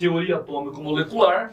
Teoria atômico-molecular,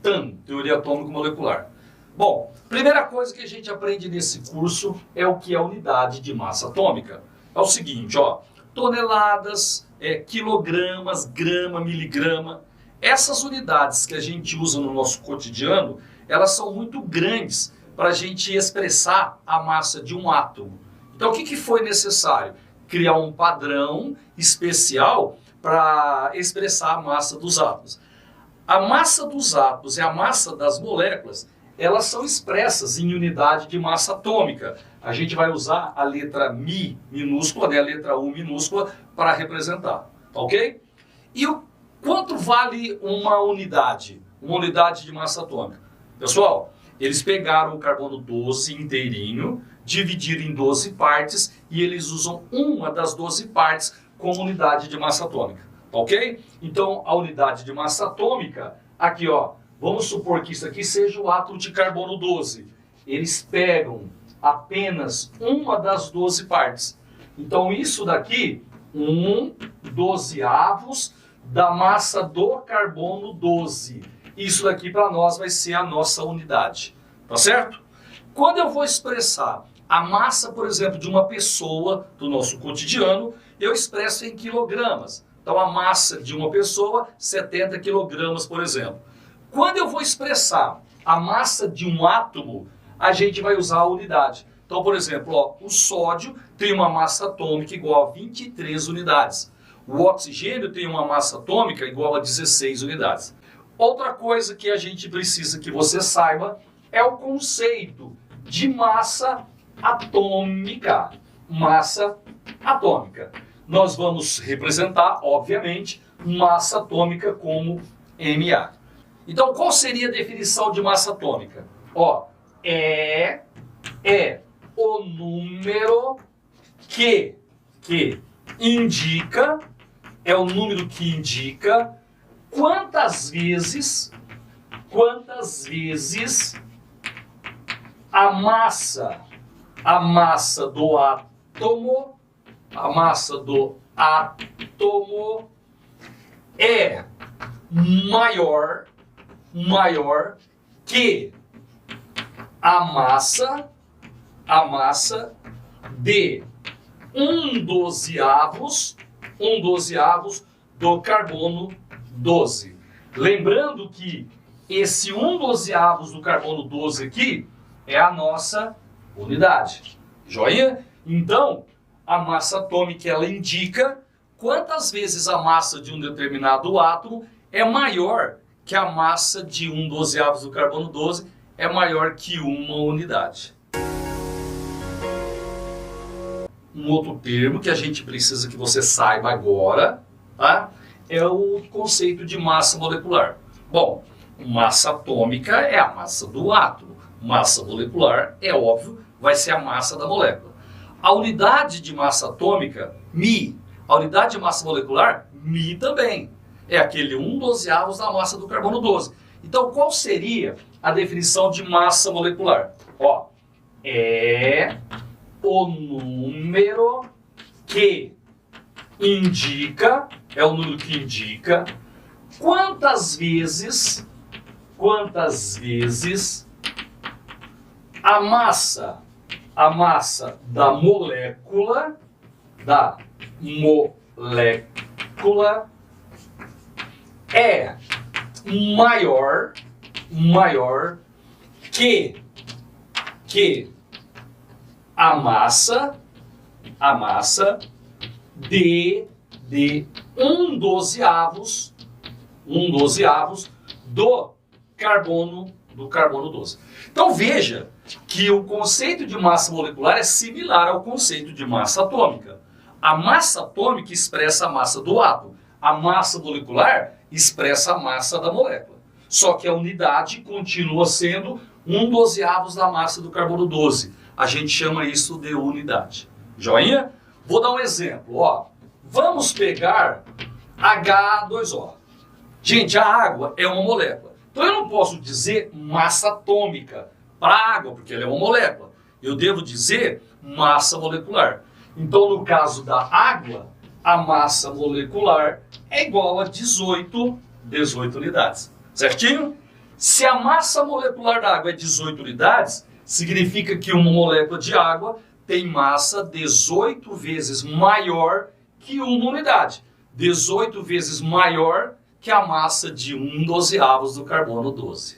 TAM, teoria atômico-molecular. Bom, primeira coisa que a gente aprende nesse curso é o que é a unidade de massa atômica. É o seguinte, ó, toneladas, quilogramas, grama, miligrama. Essas unidades que a gente usa no nosso cotidiano, elas são muito grandes para a gente expressar a massa de um átomo. Então, o que foi necessário? Criar um padrão especial para expressar a massa dos átomos. A massa dos átomos e a massa das moléculas, elas são expressas em unidade de massa atômica. A gente vai usar a letra Mi minúscula, né, a letra U minúscula, para representar, ok? E quanto vale uma unidade de massa atômica? Pessoal, eles pegaram o carbono 12 inteirinho, dividiram em 12 partes e eles usam uma das 12 partes como unidade de massa atômica, ok? Então, a unidade de massa atômica, aqui ó, vamos supor que isso aqui seja o átomo de carbono 12. Eles pegam apenas uma das 12 partes. Então, isso daqui, 1/12 da massa do carbono 12. Isso daqui para nós vai ser a nossa unidade, tá certo? Quando eu vou expressar a massa, por exemplo, de uma pessoa do nosso cotidiano, eu expresso em quilogramas. Então, a massa de uma pessoa, 70 quilogramas, por exemplo. Quando eu vou expressar a massa de um átomo, a gente vai usar a unidade. Então, por exemplo, ó, o sódio tem uma massa atômica igual a 23 unidades. O oxigênio tem uma massa atômica igual a 16 unidades. Outra coisa que a gente precisa que você saiba é o conceito de massa atômica. Massa atômica. Nós vamos representar, obviamente, massa atômica como Ma. Então, qual seria a definição de massa atômica? Ó, é o número que indica, é o número que indica quantas vezes a massa do átomo, é maior que a massa de 1/12 do carbono 12. Lembrando que esse 1/12 do carbono 12 aqui é a nossa unidade. Joinha? Então, a massa atômica ela indica quantas vezes a massa de um determinado átomo é maior que a massa de 1/12 do carbono 12 é maior que uma unidade. Um outro termo que a gente precisa que você saiba agora, tá? É o conceito de massa molecular. Bom, massa atômica é a massa do átomo. Massa molecular, é óbvio, vai ser a massa da molécula. A unidade de massa atômica, Mi. A unidade de massa molecular, Mi também. É aquele 1/12 da massa do carbono 12. Então, qual seria a definição de massa molecular? Ó, é o número que indica, quantas vezes a massa da molécula é maior que a massa de 1/12 do carbono 12. Então veja que o conceito de massa molecular é similar ao conceito de massa atômica. A massa atômica expressa a massa do átomo. A massa molecular expressa a massa da molécula. Só que a unidade continua sendo 1/12 da massa do carbono 12. A gente chama isso de unidade. Joinha? Vou dar um exemplo. Ó. Vamos pegar H2O. Gente, a água é uma molécula. Então eu não posso dizer massa atômica para a água, porque ela é uma molécula. Eu devo dizer massa molecular. Então, no caso da água, a massa molecular é igual a 18 18 unidades. Certinho? Se a massa molecular da água é 18 unidades, significa que uma molécula de água tem massa 18 vezes maior que uma unidade. 18 vezes maior que a massa de 1/12 do carbono 12.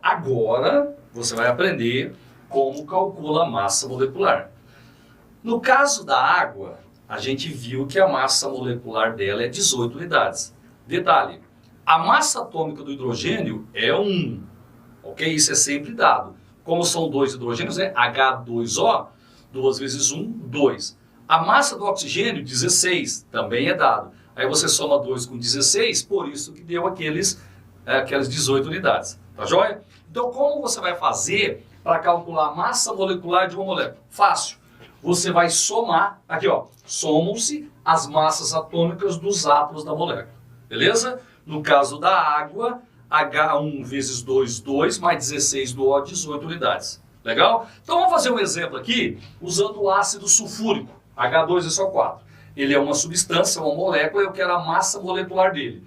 Agora você vai aprender como calcula a massa molecular. No caso da água, a gente viu que a massa molecular dela é 18 unidades. Detalhe, a massa atômica do hidrogênio é 1, ok? Isso é sempre dado. Como são 2 hidrogênios, é H2O, 2 vezes 1, 2. A massa do oxigênio, 16, também é dado. Aí você soma 2 com 16, por isso que deu aquelas 18 unidades. Tá joia? Então, como você vai fazer para calcular a massa molecular de uma molécula? Fácil. Você vai somar, aqui ó, somam-se as massas atômicas dos átomos da molécula. Beleza? No caso da água, H1 vezes 2, 2, mais 16 do O, 18 unidades. Legal? Então vamos fazer um exemplo aqui, usando o ácido sulfúrico, H2SO4. Ele é uma substância, uma molécula, eu quero a massa molecular dele.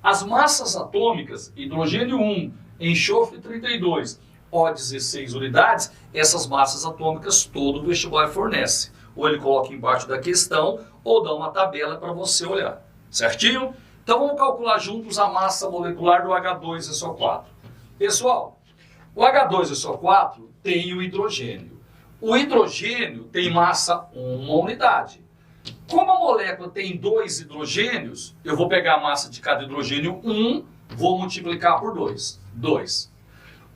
As massas atômicas, hidrogênio 1, enxofre 32, O 16 unidades, essas massas atômicas todo vestibular fornece. Ou ele coloca embaixo da questão, ou dá uma tabela para você olhar. Certinho? Então vamos calcular juntos a massa molecular do H2SO4. Pessoal, o H2SO4 tem o hidrogênio. O hidrogênio tem massa 1 unidade. Como a molécula tem 2 hidrogênios, eu vou pegar a massa de cada hidrogênio 1, vou multiplicar por 2. 2.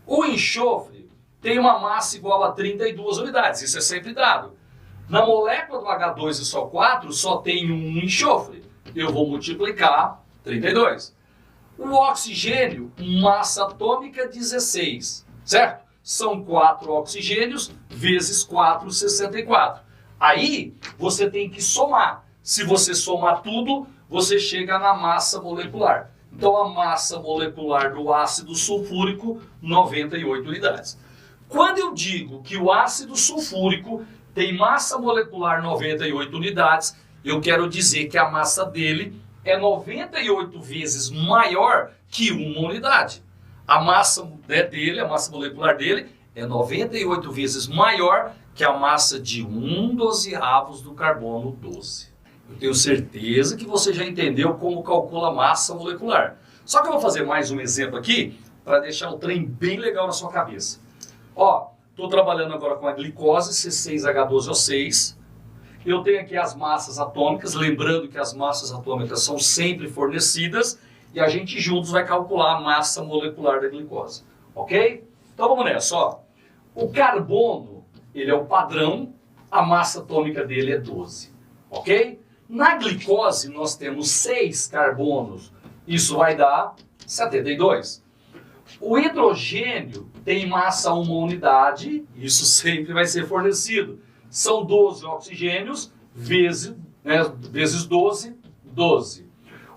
O enxofre tem uma massa igual a 32 unidades, isso é sempre dado. Na molécula do H2SO4 só tem um enxofre, eu vou multiplicar 32. O oxigênio, massa atômica 16, certo? São 4 oxigênios vezes 4, 64. Aí você tem que somar. Se você somar tudo, você chega na massa molecular. Então a massa molecular do ácido sulfúrico, 98 unidades. Quando eu digo que o ácido sulfúrico tem massa molecular 98 unidades, eu quero dizer que a massa dele é 98 vezes maior que uma unidade. A massa dele, a massa molecular dele, é 98 vezes maior que a massa de 1/12 do carbono 12. Eu tenho certeza que você já entendeu como calcula a massa molecular. Só que eu vou fazer mais um exemplo aqui para deixar o trem bem legal na sua cabeça. Ó, estou trabalhando agora com a glicose, C6H12O6. Eu tenho aqui as massas atômicas, lembrando que as massas atômicas são sempre fornecidas e a gente juntos vai calcular a massa molecular da glicose, ok? Então vamos nessa, ó. O carbono, ele é o padrão, a massa atômica dele é 12, ok? Na glicose nós temos 6 carbonos, isso vai dar 72. O hidrogênio tem massa 1 unidade, isso sempre vai ser fornecido. São 12 oxigênios vezes 12, 12.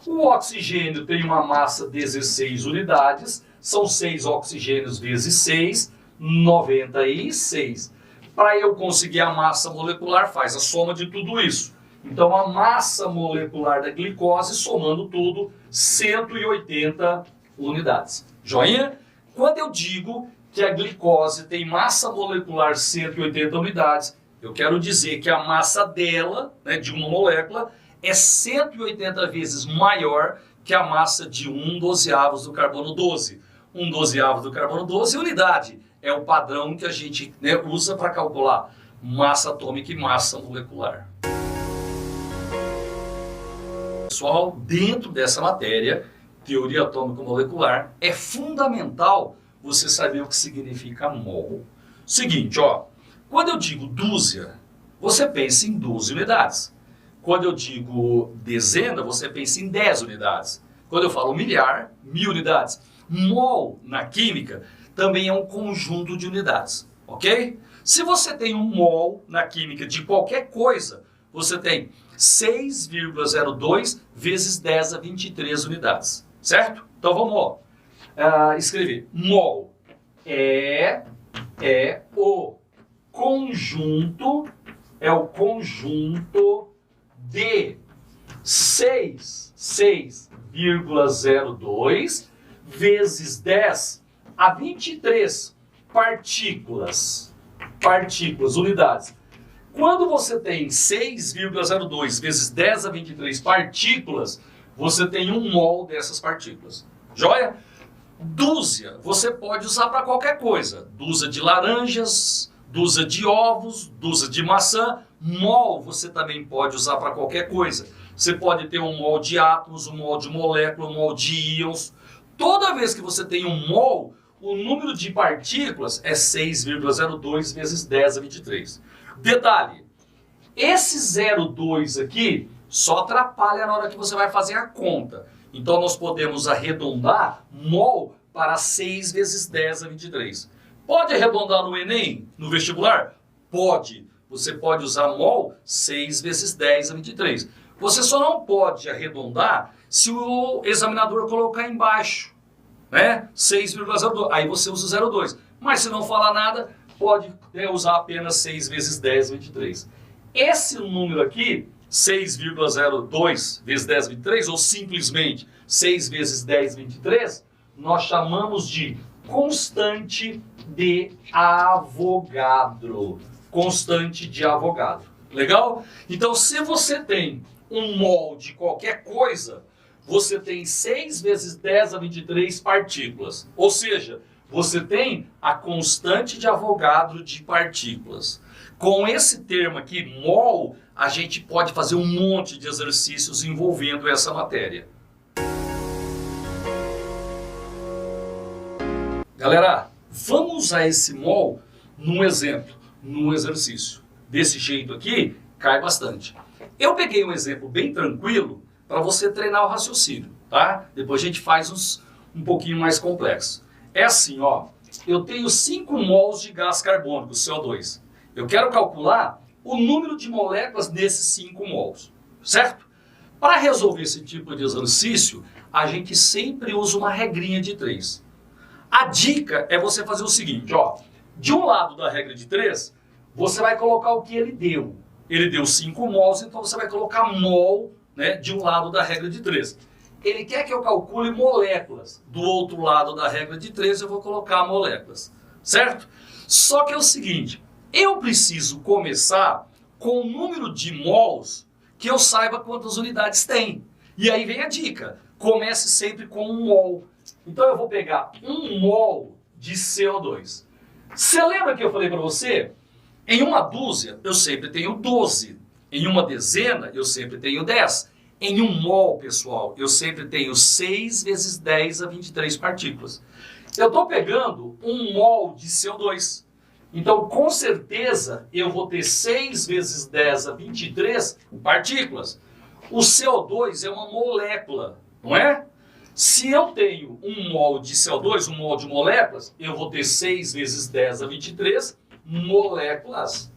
O oxigênio tem uma massa 16 unidades, são 6 oxigênios vezes 6, 96. Para eu conseguir a massa molecular, faz a soma de tudo isso. Então a massa molecular da glicose, somando tudo, 180 unidades. Joinha? Quando eu digo que a glicose tem massa molecular 180 unidades, eu quero dizer que a massa dela, de uma molécula, é 180 vezes maior que a massa de 1/12 do carbono 12. 1/12 do carbono 12 é unidade. É o padrão que a gente usa para calcular massa atômica e massa molecular. Pessoal, dentro dessa matéria, teoria atômico-molecular, é fundamental você saber o que significa mol. Seguinte, ó, quando eu digo dúzia, você pensa em 12 unidades. Quando eu digo dezena, você pensa em 10 unidades. Quando eu falo milhar, 1000 unidades. Mol, na química, também é um conjunto de unidades, ok? Se você tem um mol na química de qualquer coisa, você tem 6,02 vezes 10 a 23 unidades, certo? Então vamos escrever. Mol é o conjunto de 6,02 vezes 10 a 23 partículas, unidades. Quando você tem 6,02 vezes 10 a 23 partículas, você tem 1 mol dessas partículas. Joia? Dúzia, você pode usar para qualquer coisa. Dúzia de laranjas, dúzia de ovos, dúzia de maçã. Mol você também pode usar para qualquer coisa. Você pode ter 1 mol de átomos, 1 mol de molécula, 1 mol de íons. Toda vez que você tem 1 mol, o número de partículas é 6,02 vezes 10 a 23. Detalhe, esse 0,2 aqui só atrapalha na hora que você vai fazer a conta. Então nós podemos arredondar mol para 6 vezes 10 a 23. Pode arredondar no Enem, no vestibular? Pode. Você pode usar mol 6 vezes 10 a 23. Você só não pode arredondar se o examinador colocar embaixo, né? 6,02. Aí você usa 0,2. Mas se não falar nada, pode usar apenas 6 vezes 10 a 23. Esse número aqui, 6,02 vezes 10 a 23, ou simplesmente 6 vezes 10 a 23, nós chamamos de constante de Avogadro. Constante de Avogadro. Legal? Então, se você tem 1 mol de qualquer coisa, você tem 6 vezes 10 a 23 partículas. Ou seja, você tem a constante de Avogadro de partículas. Com esse termo aqui, mol, a gente pode fazer um monte de exercícios envolvendo essa matéria. Galera, vamos usar esse mol num exemplo, num exercício. Desse jeito aqui, cai bastante. Eu peguei um exemplo bem tranquilo para você treinar o raciocínio, tá? Depois a gente faz uns um pouquinho mais complexos. É assim, ó, eu tenho 5 mols de gás carbônico, CO2. Eu quero calcular o número de moléculas nesses 5 mols, certo? Para resolver esse tipo de exercício, a gente sempre usa uma regrinha de 3. A dica é você fazer o seguinte, ó, de um lado da regra de 3, você vai colocar o que ele deu. Ele deu 5 mols, então você vai colocar mol, né, de um lado da regra de 3. Ele quer que eu calcule moléculas. Do outro lado da regra de 3, eu vou colocar moléculas, certo? Só que é o seguinte, eu preciso começar com o número de mols que eu saiba quantas unidades tem. E aí vem a dica, comece sempre com 1 mol. Então eu vou pegar 1 mol de CO2. Você lembra que eu falei para você? Em uma dúzia, eu sempre tenho 12. Em uma dezena, eu sempre tenho 10. Em 1 mol, pessoal, eu sempre tenho 6 vezes 10 a 23 partículas. Eu estou pegando 1 mol de CO2. Então, com certeza, eu vou ter 6 vezes 10 a 23 partículas. O CO2 é uma molécula, não é? Se eu tenho 1 mol de CO2, 1 mol de moléculas, eu vou ter 6 vezes 10 a 23 moléculas.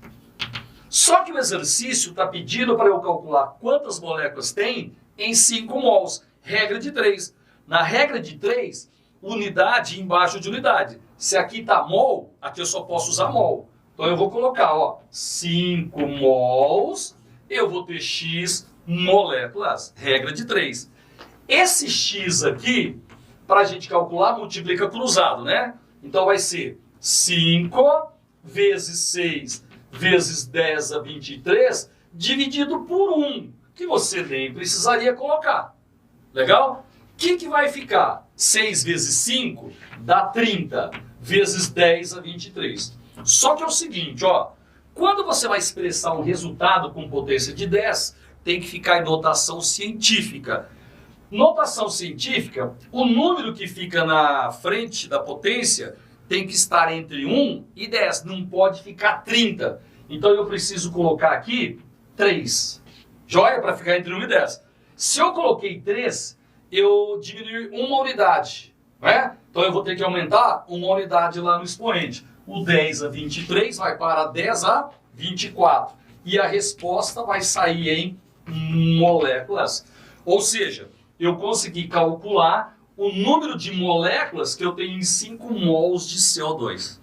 Só que o exercício está pedindo para eu calcular quantas moléculas tem em 5 mols. Regra de 3. Na regra de 3, unidade embaixo de unidade. Se aqui está mol, aqui eu só posso usar mol. Então eu vou colocar, ó, 5 mols, eu vou ter X moléculas. Regra de 3. Esse X aqui, para a gente calcular, multiplica cruzado, né? Então vai ser 5 vezes 6 vezes 10 a 23, dividido por 1, que você nem precisaria colocar. Legal? O que vai ficar? 6 vezes 5 dá 30, vezes 10 a 23. Só que é o seguinte, ó, quando você vai expressar um resultado com potência de 10, tem que ficar em notação científica. Notação científica, o número que fica na frente da potência tem que estar entre 1 e 10, não pode ficar 30. Então eu preciso colocar aqui 3. Joia? Para ficar entre 1 e 10. Se eu coloquei 3, eu diminui 1 unidade, né? Então eu vou ter que aumentar 1 unidade lá no expoente. O 10 a 23 vai para 10 a 24. E a resposta vai sair em moléculas. Ou seja, eu consegui calcular o número de moléculas que eu tenho em 5 mols de CO2.